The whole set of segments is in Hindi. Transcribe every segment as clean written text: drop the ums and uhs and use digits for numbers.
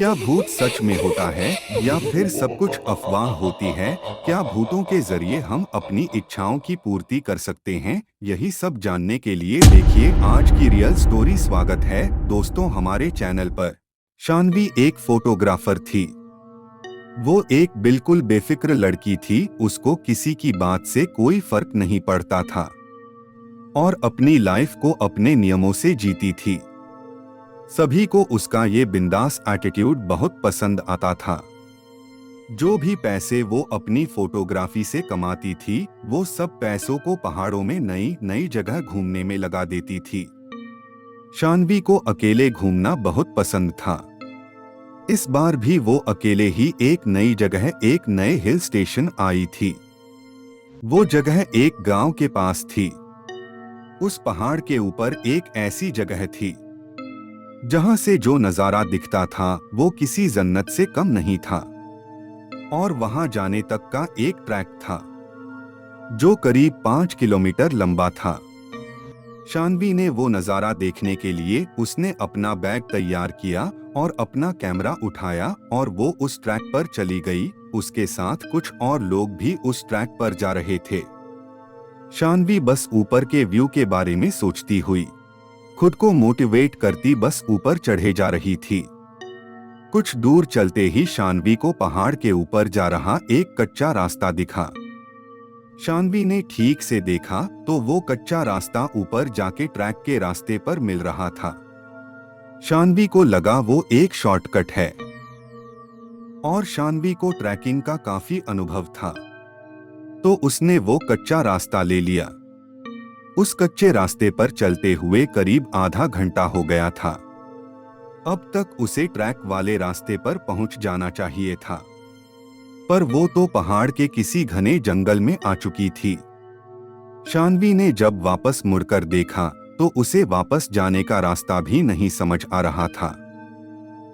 क्या भूत सच में होता है या फिर सब कुछ अफवाह होती है? क्या भूतों के जरिए हम अपनी इच्छाओं की पूर्ति कर सकते हैं? यही सब जानने के लिए देखिए आज की रियल स्टोरी। स्वागत है दोस्तों हमारे चैनल पर। शानवी एक फोटोग्राफर थी। वो एक बिल्कुल बेफिक्र लड़की थी। उसको किसी की बात से कोई फर्क नहीं पड़ता था और अपनी लाइफ को अपने नियमों से जीती थी। सभी को उसका ये बिंदास एटीट्यूड बहुत पसंद आता था। जो भी पैसे वो अपनी फोटोग्राफी से कमाती थी, वो सब पैसों को पहाड़ों में नई नई जगह घूमने में लगा देती थी। शानवी को अकेले घूमना बहुत पसंद था। इस बार भी वो अकेले ही एक नई जगह, एक नए हिल स्टेशन आई थी। वो जगह एक गांव के पास थी। उस पहाड़ के ऊपर एक ऐसी जगह थी जहां से जो नजारा दिखता था वो किसी जन्नत से कम नहीं था। और वहां जाने तक का एक ट्रैक था जो करीब 5 किलोमीटर लंबा था। शानवी ने वो नजारा देखने के लिए उसने अपना बैग तैयार किया और अपना कैमरा उठाया और वो उस ट्रैक पर चली गई। उसके साथ कुछ और लोग भी उस ट्रैक पर जा रहे थे। शानवी बस ऊपर के व्यू के बारे में सोचती हुई, खुद को मोटिवेट करती बस ऊपर चढ़े जा रही थी। कुछ दूर चलते ही शानवी को पहाड़ के ऊपर जा रहा एक कच्चा रास्ता दिखा। शानवी ने ठीक से देखा तो वो कच्चा रास्ता ऊपर जाके ट्रैक के रास्ते पर मिल रहा था। शानवी को लगा वो एक शॉर्टकट है और शानवी को ट्रैकिंग का काफी अनुभव था, तो उसने वो कच्चा रास्ता ले लिया। उस कच्चे रास्ते पर चलते हुए करीब आधा घंटा हो गया था। अब तक उसे ट्रैक वाले रास्ते पर पहुंच जाना चाहिए था, पर वो तो पहाड़ के किसी घने जंगल में आ चुकी थी। शानवी ने जब वापस मुड़कर देखा तो उसे वापस जाने का रास्ता भी नहीं समझ आ रहा था।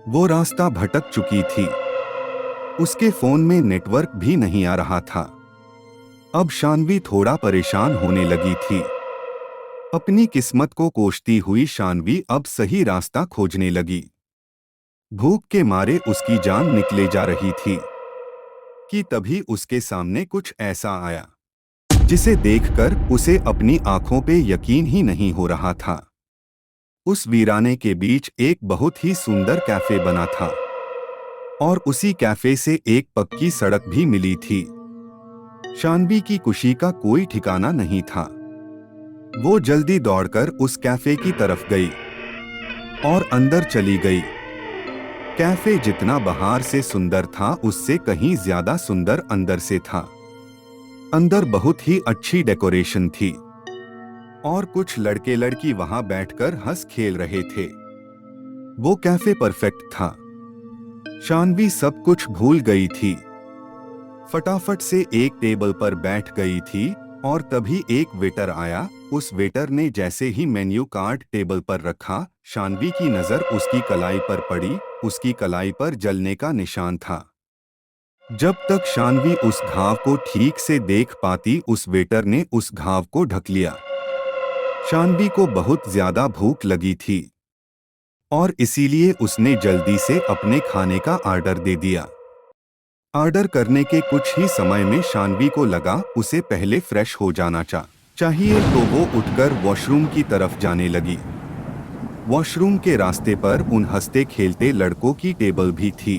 वो रास्ता भटक चुकी थी। उसके फोन में नेटवर्क भी नहीं आ रहा था। अब शानवी थोड़ा परेशान होने लगी थी। अपनी किस्मत को कोसती हुई शानवी अब सही रास्ता खोजने लगी। भूख के मारे उसकी जान निकले जा रही थी कि तभी उसके सामने कुछ ऐसा आया जिसे देखकर उसे अपनी आंखों पे यकीन ही नहीं हो रहा था। उस वीराने के बीच एक बहुत ही सुंदर कैफे बना था और उसी कैफे से एक पक्की सड़क भी मिली थी। शानवी की खुशी का कोई ठिकाना नहीं था। वो जल्दी दौड़कर उस कैफे की तरफ गई और अंदर चली गई। कैफे जितना बाहर से सुंदर था उससे कहीं ज्यादा सुंदर अंदर से था। अंदर बहुत ही अच्छी डेकोरेशन थी और कुछ लड़के लड़की वहां बैठकर हंस खेल रहे थे। वो कैफे परफेक्ट था। शानवी सब कुछ भूल गई थी। फटाफट से एक टेबल पर बैठ गई थी और तभी एक वेटर आया। उस वेटर ने जैसे ही मेन्यू कार्ड टेबल पर रखा, शानवी की नजर उसकी कलाई पर पड़ी। उसकी कलाई पर जलने का निशान था। जब तक शानवी उस घाव को ठीक से देख पाती, उस वेटर ने उस घाव को ढक लिया। शानवी को बहुत ज्यादा भूख लगी थी और इसीलिए उसने जल्दी से अपने खाने का ऑर्डर दे दिया। ऑर्डर करने के कुछ ही समय में शानवी को लगा उसे पहले फ्रेश हो जाना चाहिए, तो वो उठकर वॉशरूम की तरफ जाने लगी। वॉशरूम के रास्ते पर उन हंसते खेलते लड़कों की टेबल भी थी।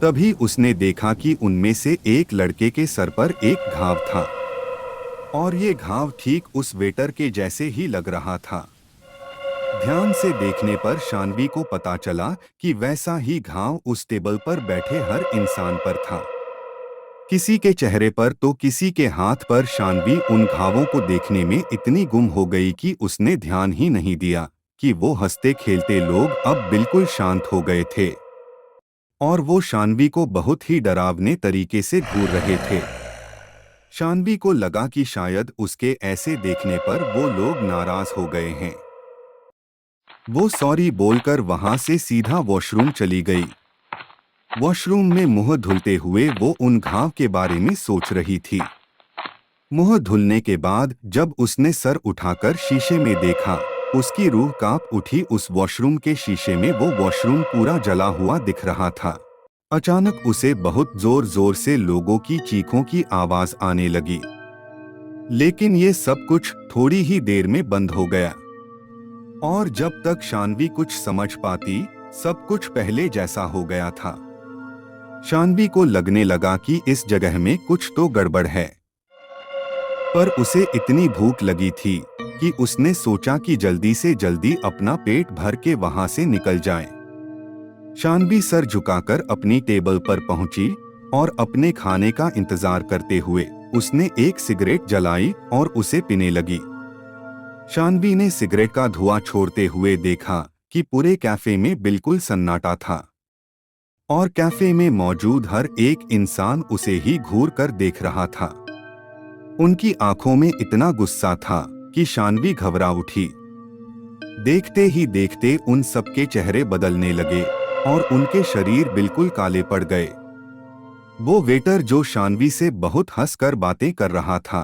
तभी उसने देखा कि उनमें से एक लड़के के सर पर एक घाव था और ये घाव ठीक उस वेटर के जैसे ही लग रहा था। ध्यान से देखने पर शानवी को पता चला कि वैसा ही घाव उस टेबल पर बैठे हर इंसान पर था। किसी के चेहरे पर तो किसी के हाथ पर। शानवी उन घावों को देखने में इतनी गुम हो गई कि उसने ध्यान ही नहीं दिया कि वो हंसते खेलते लोग अब बिल्कुल शांत हो गए थे और वो शानवी को बहुत ही डरावने तरीके से घूर रहे थे। शानवी को लगा कि शायद उसके ऐसे देखने पर वो लोग नाराज हो गए हैं। वो सॉरी बोलकर वहां से सीधा वॉशरूम चली गई। वॉशरूम में मुंह धुलते हुए वो उन घाव के बारे में सोच रही थी। मुंह धुलने के बाद जब उसने सर उठाकर शीशे में देखा, उसकी रूह कांप उठी। उस वॉशरूम के शीशे में वो वॉशरूम पूरा जला हुआ दिख रहा था। अचानक उसे बहुत जोर जोर से लोगों की चीखों की आवाज आने लगी, लेकिन ये सब कुछ थोड़ी ही देर में बंद हो गया। और जब तक शान्वी कुछ समझ पाती, सब कुछ पहले जैसा हो गया था। शान्वी को लगने लगा कि इस जगह में कुछ तो गड़बड़ है, पर उसे इतनी भूख लगी थी कि उसने सोचा कि जल्दी से जल्दी अपना पेट भर के वहां से निकल जाए। शान्वी सर झुकाकर अपनी टेबल पर पहुंची और अपने खाने का इंतजार करते हुए उसने एक सिगरेट जलाई और उसे पीने लगी। शान्वी ने सिगरेट का धुआं छोड़ते हुए देखा कि पूरे कैफे में बिल्कुल सन्नाटा था और कैफे में मौजूद हर एक इंसान उसे ही घूर कर देख रहा था। उनकी आंखों में इतना गुस्सा था कि शान्वी घबरा उठी। देखते ही देखते उन सबके चेहरे बदलने लगे और उनके शरीर बिल्कुल काले पड़ गए। वो वेटर जो शान्वी से बहुत हंसकर बातें कर रहा था,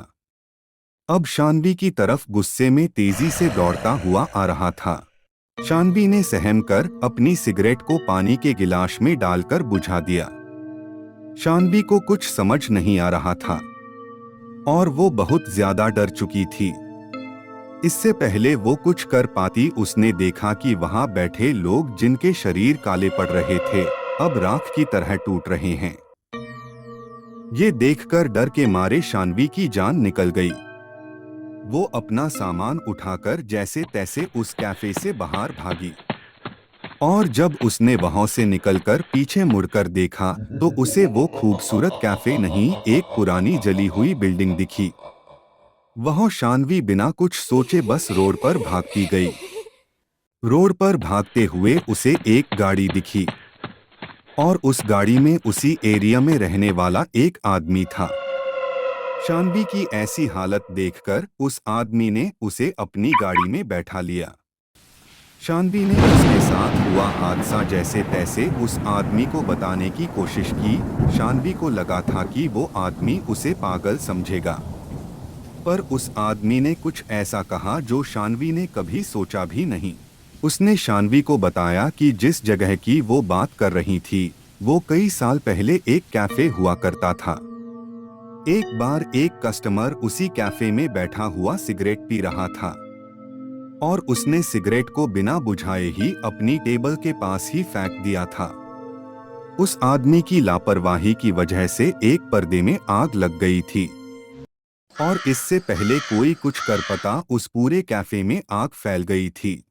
अब शान्वी की तरफ गुस्से में तेजी से दौड़ता हुआ आ रहा था। शान्वी ने सहम कर अपनी सिगरेट को पानी के गिलास में डालकर बुझा दिया। शान्वी को कुछ समझ नहीं आ रहा था और वो बहुत ज्यादा डर चुकी थी। इससे पहले वो कुछ कर पाती, उसने देखा कि वहां बैठे लोग जिनके शरीर काले पड़ रहे थे, अब राख की तरह टूट रहे हैं। ये देखकर डर के मारे शान्वी की जान निकल गई। वो अपना सामान उठाकर जैसे तैसे उस कैफे से बाहर भागी और जब उसने वहां से निकलकर पीछे मुड़कर देखा तो उसे वो खूबसूरत कैफे नहीं, एक पुरानी जली हुई बिल्डिंग दिखी। वहां शान्वी बिना कुछ सोचे बस रोड पर भागती गई। रोड पर भागते हुए उसे एक गाड़ी दिखी और उस गाड़ी में उसी एरिया में रहने वाला एक आदमी था। शान्वी की ऐसी हालत देखकर उस आदमी ने उसे अपनी गाड़ी में बैठा लिया। शान्वी ने उसके साथ हुआ हादसा जैसे तैसे उस आदमी को बताने की कोशिश की। शान्वी को लगा था कि वो आदमी उसे पागल समझेगा, पर उस आदमी ने कुछ ऐसा कहा जो शान्वी ने कभी सोचा भी नहीं। उसने शान्वी को बताया कि जिस जगह की वो बात कर रही थी, वो कई साल पहले एक कैफे हुआ करता था। एक बार एक कस्टमर उसी कैफे में बैठा हुआ सिगरेट पी रहा था और उसने सिगरेट को बिना बुझाए ही अपनी टेबल के पास ही फेंक दिया था। उस आदमी की लापरवाही की वजह से एक पर्दे में आग लग गई थी और इससे पहले कोई कुछ कर पाता उस पूरे कैफे में आग फैल गई थी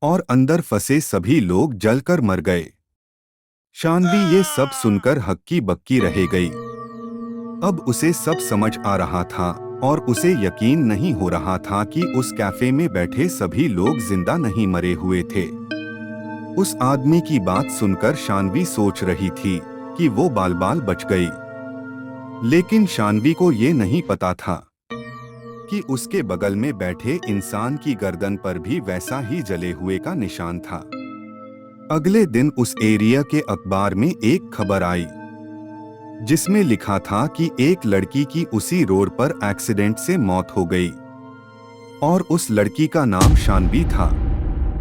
और अंदर फंसे सभी लोग जलकर मर गए। शान्वी ये सब सुनकर हक्की बक्की रह गई। अब उसे सब समझ आ रहा था और उसे यकीन नहीं हो रहा था कि उस कैफे में बैठे सभी लोग जिंदा नहीं मरे हुए थे। उस आदमी की बात सुनकर शान्वी सोच रही थी कि वो बाल बाल बच गई, लेकिन शान्वी को ये नहीं पता था कि उसके बगल में बैठे इंसान की गर्दन पर भी वैसा ही जले हुए का निशान था। अगले दिन उस एरिया के अखबार में एक खबर आई जिसमें लिखा था कि एक लड़की की उसी रोड पर एक्सीडेंट से मौत हो गई और उस लड़की का नाम शान्वी था।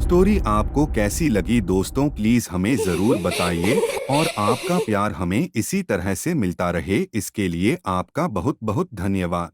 स्टोरी आपको कैसी लगी दोस्तों, प्लीज हमें जरूर बताइए और आपका प्यार हमें इसी तरह से मिलता रहे, इसके लिए आपका बहुत बहुत धन्यवाद।